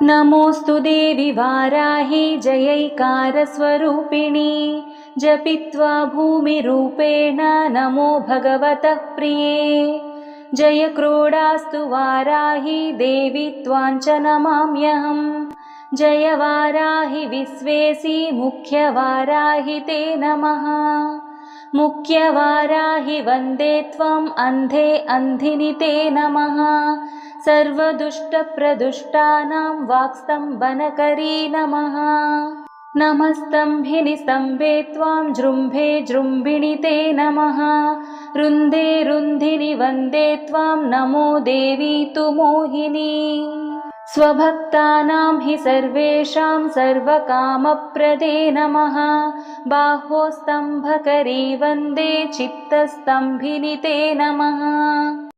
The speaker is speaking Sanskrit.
नमोऽस्तु देवि वाराहि जयैकारस्वरूपिणी जपित्वा भूमिरूपेण नमो भगवतः प्रिये। जय क्रोडास्तु वाराहि देवि त्वाञ्च नमाम्यहम्। जय वाराहि विश्वेसि मुख्यवाराहि ते नमः। मुख्यवाराहि वन्दे त्वम् अन्धे अन्धिनि ते नमः। सर्वदुष्टप्रदुष्टानां वाक्स्तम्भनकरी नमः। नमस्तम्भिनि स्तम्भे त्वां जृम्भे जृम्भिणि ते नमः। रुन्धे रुन्धिनि वन्दे त्वां नमो देवी तु मोहिनी। स्वभक्तानां हि सर्वेषां सर्वकामप्रदे नमः। बाह्वोस्तम्भकरी वन्दे चित्तस्तम्भिनि ते नमः।